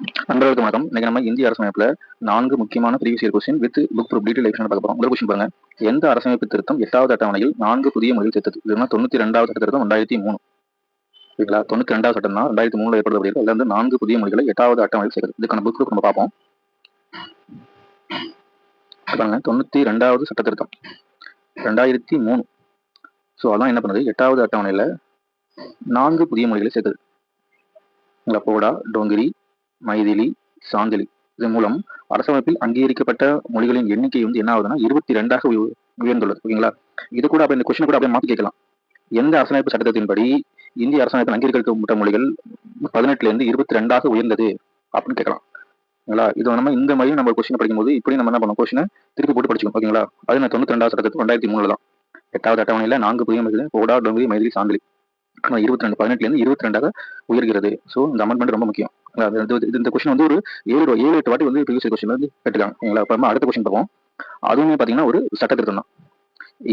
நண்பர்களுக்கு வணக்கம். இன்னைக்கு நம்ம இந்திய அரசமைப்புல 4 முக்கியமான previous year question with book proof detail explanation பார்க்க போறோம். முதல் கொஸ்டின் பாருங்க. எந்த அரசமைப்பு திருத்தம் 8வது அட்டவணையில் 4 புதிய மொழிகள் சேர்த்தது? இதுனா 92வது சட்ட திருத்தம் 2003. சரிங்களா? 92வது சட்டம் தான் 2003 ஏற்படுத்தப்பட்டது. அதுல இருந்து 4 புதிய மொழிகளை 8வது அட்டவணையில் சேர்க்கிறது. இதுக்கான புக் ப்ரூஃப் நம்ம பார்ப்போம். பாருங்க, 92வது சட்ட திருத்தம் 2003. ஸோ அதான் என்ன பண்ணுது, 8வது அட்டவணையில 4 புதிய மொழிகளை சேர்க்குது. போடா, டோங்கிரி, மைதிலி, சாந்திலி. இதன் மூலம் அரசமைப்பில் அங்கீகரிக்கப்பட்ட மொழிகளின் எண்ணிக்கை வந்து என்ன ஆகுதுன்னா 22ஆக உயர்ந்துள்ளது. ஓகேங்களா? இது கூட அப்ப இந்த கொஸ்டின் கூட அப்படியே மாற்றி கேட்கலாம். எந்த அரசமைப்பு சட்டத்தின்படி இந்திய அரசமைப்பில் அங்கீகரிக்கப்பட்ட மொழிகள் 18ல இருந்து 22ஆக உயர்ந்தது அப்படின்னு கேட்கலாம். ஓகேங்களா? இது நம்ம இந்த மாதிரி நம்ம கொஸ்டின் படிக்கும்போது இப்படி நம்ம என்ன பண்ணோம், கொஸ்டினை திருப்பி போட்டு படிச்சுக்கணும். ஓகேங்களா? அது நான் 92வது சட்டத்துக்கு 2003 தான் 8வது அட்டவணையில 4 புதிய மொழிகள் போடா, டோங்கிரி, மைதிலி, சாந்திலி 22 18ல இருந்து 22ஆக உயர்கிறது. ஸோ இந்த அமெண்ட்மெண்ட் ரொம்ப முக்கியம். இந்த கொஸ்டின் வந்து ஒரு 7-8 வாட்டி வந்து ப்ரீவியஸ் கொஸ்டின் வந்து கேட்டுருக்காங்க. அப்புறமா அடுத்த கொஸ்டின் பார்ப்போம். அதுவுமே பார்த்தீங்கன்னா ஒரு சட்ட திருத்தம் தான்.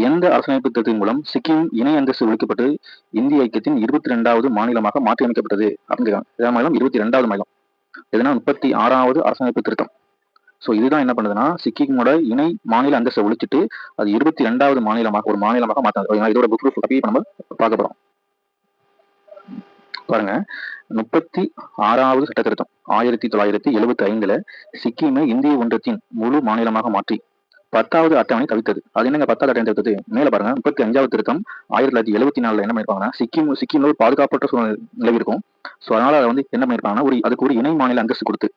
எந்த அரசமைப்பு திருத்தத்தின் மூலம் சிக்கிம் இணை அந்தஸ்து ஒழிக்கப்பட்டு இந்திய ஐக்கியத்தின் 22வது மாநிலமாக மாற்றியமைக்கப்பட்டது அப்படின்னு கேட்காங்க. இதான் மாநிலம் 22வது மாநிலம். எதுனா 36வது அரசமைப்பு திருத்தம். ஸோ இதுதான் என்ன பண்ணுதுன்னா சிக்கிமோட இணை மாநில அந்தஸ்தை ஒழிச்சிட்டு அது 22வது மாநிலமாக ஒரு மாநிலமாக மாற்றாங்க. இதோட புக் ப்ரூஃப் அப்பயே நம்ம பார்க்க போறோம். பாருங்க, 36வது சட்ட திருத்தம் 1975ல சிக்கிமை இந்திய ஒன்றியத்தின் முழு மாநிலமாக மாற்றி 10வது அட்டவணை தவிர்த்தது. அது என்னங்க 10வது அட்டவணை தவிர்த்தது? மேல பாருங்க, 35வது திருத்தம் 1974 என்ன பண்ணிருப்பாங்கன்னா சிக்கிம்ல ஒரு பாதுகாப்பற்ற சூழ்நிலை நிலவி இருக்கும். ஸோ அதனால அதை வந்து என்ன பண்ணிருப்பாங்கன்னா அதுக்கு ஒரு இணை மாநில அந்தஸ்து கொடுத்து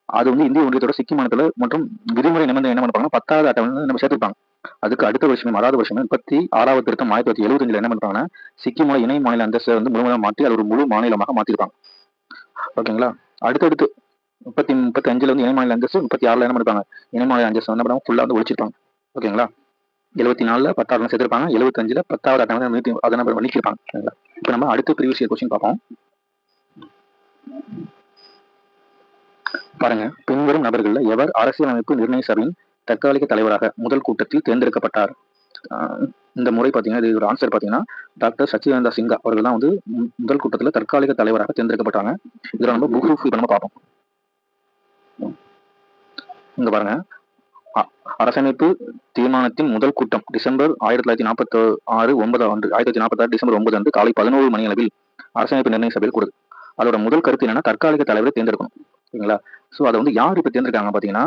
அது வந்து இந்திய ஒன்றியத்தோட சிக்கிம் மாநிலத்துல மற்றும் விதிமுறை நிபந்தனை என்ன பண்ணுவாங்கன்னா 10வது அட்டவணை நம்ம சேர்த்துருப்பாங்க. அதுக்கு அடுத்த வருஷமே 6வது வருஷமே 36வது திருத்தம் 1975ல என்ன பண்றாங்கன்னா சிக்கிமோட இணை மாநில அந்தஸ்தை வந்து முழுமையாக மாற்றி அது ஒரு முழு மாநிலமாக மாத்திருப்பாங்க. ஓகேங்களா? அடுத்தடுத்து 35ல வந்து இணை மாநில அந்தஸ்து, 36ல என்ன பண்ணிருப்பாங்க இணை மாநில அந்தஸ்து என்ன பண்ணுவாங்க ஃபுல்லா வந்து ஒழிச்சிருப்பாங்க. ஓகேங்களா? 74ல 10வது சேர்த்திருப்பாங்க, 75ல 10வது அட்டவணை அதை நம்ம நீக்கிருப்பாங்க. இப்போ நம்ம அடுத்த ப்ரீவியஸ் இயர் கொஸ்டின் பார்ப்போம். பாருங்க, பின்வரும் நபர்கள்ல எவர் அரசியலமைப்பு நிர்ணய சபையின் தற்காலிக தலைவராக முதல் கூட்டத்தில் தேர்ந்தெடுக்கப்பட்டார்? இந்த முறை பாத்தீங்கன்னா இது ஒரு ஆன்சர் பாத்தீங்கன்னா டாக்டர் சச்சிதானந்த சின்ஹா அவர்கள் தான் வந்து முதல் கூட்டத்தில் தற்காலிக தலைவராக தேர்ந்தெடுக்கப்பட்டாங்க. இதுல நம்ம புக் ப்ரூஃப் நம்ம பார்ப்போம். இங்க பாருங்க, அரசமைப்பு தீர்மானத்தின் முதல் கூட்டம் டிசம்பர் 1946 9 ஆண்டு 1946 டிசம்பர் 9 அன்று காலை 11 மணி அளவில் அரசமைப்பு நிர்ணய சபையில் கூடுது. அதோட முதல் கருத்து என்னன்னா தற்காலிக தலைவரை தேர்ந்தெடுக்கணும். ஓகேங்களா? ஸோ அதை வந்து யார் இப்ப தேர்ந்தெடுக்காங்க பாத்தீங்கன்னா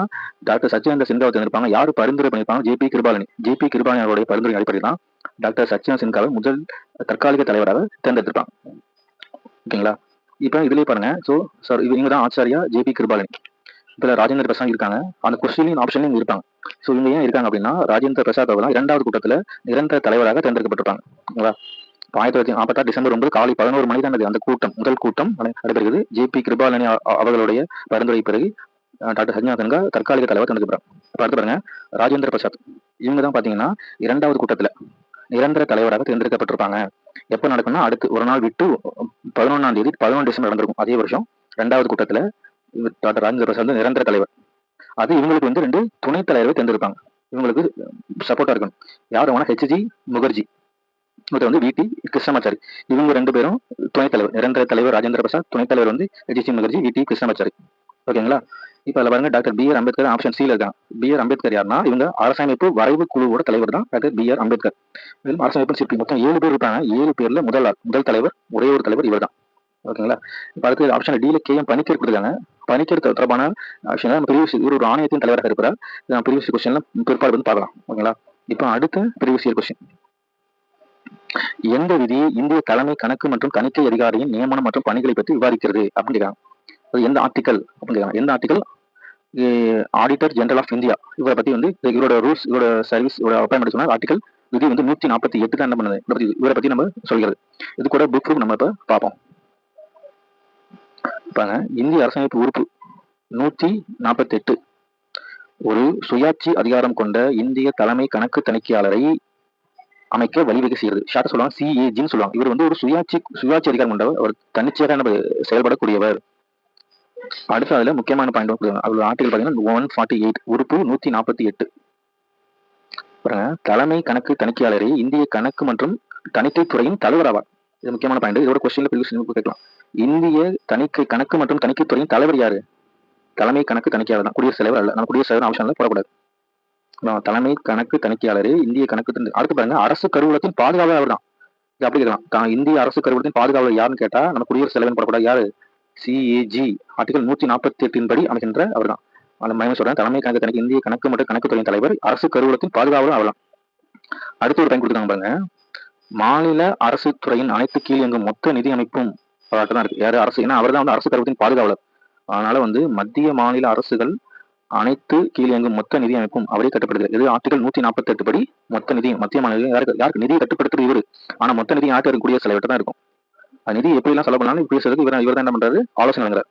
டாக்டர் சச்சிதானந்த சின்ஹாவை தேர்ந்தெடுப்பாங்க. யாரு பரிந்துரை பண்ணிருப்பாங்க? ஜே பி கிருபாலனி அவருடைய பரிந்துரை அடிப்படையில் தான் டாக்டர் சச்சிதானந்த சின்ஹாவை முதல் தற்காலிக தலைவராக தேர்ந்தெடுத்திருப்பாங்க. ஓகேங்களா? இப்ப இதுலயே பாருங்க, ஸோ சார் இவங்க தான் ஆச்சாரியா ஜே பி கிருபாலனி. இப்ப ராஜேந்திர பிரசாத் இருக்காங்க, அந்த கொஸ்டின் ஆப்ஷன்லயும் இருப்பாங்க. ஸோ இவங்க ஏன் இருக்காங்க அப்படின்னா ராஜேந்திர பிரசாத் அவர்கள் 2வது கூட்டத்துல நிரந்தர தலைவராக தேர்ந்தெடுக்கப்பட்டிருப்பாங்க. ஓகேங்களா? 1946 டிசம்பர் 9 காலை 11 மணி தான் அந்த கூட்டம் முதல் கூட்டம் நடைபெறுகிறது. ஜே பி கிருபாலனி அவர்களுடைய பரிந்துரை பிறகு டாக்டர் சச்சிதானந்த சின்ஹா தற்காலிக தலைவர் தேர்ந்தெடுக்கிறார். அடுத்து பாருங்க, ராஜேந்திர பிரசாத் இவங்க தான் பாத்தீங்கன்னா 2வது கூட்டத்துல நிரந்தர தலைவராக தேர்ந்தெடுக்கப்பட்டிருப்பாங்க. எப்ப நடக்கும்னா அடுத்து ஒரு நாள் விட்டு 11ஆம் தேதி 11 டிசம்பர் நடந்திருக்கும். அதே வருஷம் 2வது கூட்டத்துல டாக்டர் ராஜேந்திர பிரசாத் நிரந்தர தலைவர். அது இவங்களுக்கு வந்து 2 துணைத் தலைவரை தேர்ந்தெடுப்பாங்க. இவங்களுக்கு சப்போர்ட்டா இருக்கணும். யார் வேணா ஹெச்ஜி முகர்ஜி, இவர் வந்து விடி கிருஷ்ணமாச்சாரி. இவங்க 2 பேரும் துணைத் தலைவர். நிரந்தர தலைவர் ராஜேந்திர பிரசாத், துணைத் தலைவர் வந்து ஹெச்ஜி முகர்ஜி, விடி கிருஷ்ணமாச்சாரி. ஓகேங்களா? இப்ப அதுல பாருங்க doctor B R Ambedkar option சில இருக்காங்க. பி ஆர் அம்பேத்கர் யாருன்னா இவங்க அரசமைப்பு வரைவு குழுவோட தலைவர் தான் டாக்டர் பி ஆர் அம்பேத்கர். அரசமைப்பு சிற்பி மொத்தம் 7 பேர் இருப்பாங்க. 7 பேர்ல முதல் தலைவர் ஒரே ஒரு தலைவர் இவர் தான். ஓகேங்களா? இப்ப அடுத்து ஆப்ஷன் டில கே எம் பணிக்கர் கொடுத்துருக்காங்க. பணிக்கர் தொடர்பான ஆப்ஷன் இவர் ஒரு ஆணையத்தின் தலைவராக இருக்கிறார். ப்ரீவியஸ் கொஸ்டின்ல பிற்பாடு வந்து பார்க்கலாம். ஓகேங்களா? இப்ப அடுத்த ப்ரீவியஸ் இயர் கொஸ்டின், எந்த விதி இந்திய தலைமை கணக்கு மற்றும் தணிக்கை அதிகாரியின் நியமனம் மற்றும் பணிகளை பற்றி விவாதிக்கிறது அப்படின்னு கேட்காங்க. அது எந்த ஆர்டிகல் அப்படின்னு கேட்காங்க. எந்த article? Auditor general of India இவரை பத்தி வந்து இவரோட ரூல்ஸ், இவரோட சர்வீஸ், இவரோட அப்பாயின்மெண்ட் சொன்னா ஆர்டிகல் விதி வந்து 148 தான் என்ன பண்ணுது இவரை பத்தி நம்ம சொல்கிறது. இது கூட புக் ப்ரூஃப் நம்ம இப்ப பார்ப்போம். இந்திய அரசமைப்பு உறுப்பு 148 ஒரு சுயாட்சி அதிகாரம் கொண்ட இந்திய தலைமை கணக்கு தணிக்கையாளரை அமைக்க வழிவகை செய்கிறது. ஷார்ட்டா சொல்லுவாங்க சிஏஜின்னு சொல்லுவாங்க. இவர் வந்து ஒரு சுயாட்சி அதிகாரம் கொண்டவர், அவர் தன்னிச்சையாக செயல்படக்கூடியவர். அடுத்து அதுல முக்கியமான பாயிண்ட் அதுல ஆர்டிகல் பாத்தீங்கன்னா 148 உறுப்பு 148 தலைமை கணக்கு தணிக்கையாளரை இந்திய கணக்கு மற்றும் தணிக்கை துறையின் தலைவர் ஆவார். இது முக்கியமான பாயிண்ட். இதோட கொஸ்டின்ல ப்ரீவியஸ் கேட்கலாம். இந்திய கணக்கு மற்றும் தணிக்கைத்துறையின் தலைவர் யாரு? தலைமை கணக்கு தணிக்கையாளர் தான், குடியரசுத் தலைவர் அல்ல. நம்ம குடியரசுத் தலைவர் ஆப்ஷன்ல போடக்கூடாது. தலைமை கணக்கு தணிக்கையாளர் இந்திய கணக்கு. அடுத்து பாருங்க, அரசு கருவூலத்தின் பாதுகாவலர் அவர் தான். இது அப்படி கேட்கலாம். இந்திய அரசு கருவூலத்தின் பாதுகாவலர் யாருன்னு கேட்டா நம்ம குடியரசுத் தலைவர் போடக்கூடாது. யாரு? CAG ஆர்டிகல் 148 படி அமைகின்ற அவர் தான். அந்த மயமே சொல்றேன். தலைமை கணக்கு தணிக்கை இந்திய கணக்கு மற்றும் கணக்குத்துறையின் தலைவர், அரசு கருவூலத்தின் பாதுகாவலர் அவர் தான். அடுத்து ஒரு டைம் கொடுத்துருக்காங்க பாருங்க. மாநில அரசு துறையின் அனைத்து கீழ் இயங்கும் மொத்த நிதி அமைப்பும் அவர்கிட்ட தான் இருக்கு. யாரு? அரசு. ஏன்னா அவர் தான் வந்து அரசு கருவூலத்தின் பாதுகாவலர். அதனால வந்து மத்திய மாநில அரசுகள் அனைத்து கீழ் இயங்கும் மொத்த நிதி அமைப்பும் அவரே கட்டுப்படுகிறது. இது ஆர்டிகல் 148 படி மொத்த நிதி மத்திய மாநில யாருக்கு நிதியை கட்டுப்படுத்துறது இவரு. ஆனா மொத்த நிதி யாருக்கு? குடியரசுத் தலைவர்கிட்ட தான் இருக்கும். அது நிதி எப்படி எல்லாம் செலவு பண்ணாலும் குடியரசுக்கு இவர் தான் என்ன பண்றாரு? ஆலோசனை வழங்குறாரு.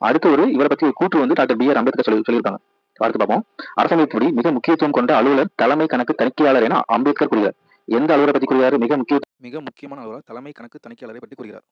அடுத்து இவரை பத்தி ஒரு கூற்று வந்து டாக்டர் BR அம்பேத்கர் சொல்லியிருக்காங்க. அடுத்து பார்ப்போம். அரசமைப்புப்படி மிக முக்கியத்துவம் கொண்ட அலுவலர் தலைமை கணக்கு தணிக்கையாளர் என அம்பேத்கர் கூறுகிறார். எந்த அலுவலரை பத்தி கூறுகிறாரு? மிக முக்கியமான அலுவலர் தலைமை கணக்கு தணிக்கையாளரை பற்றி கூறுகிறார்.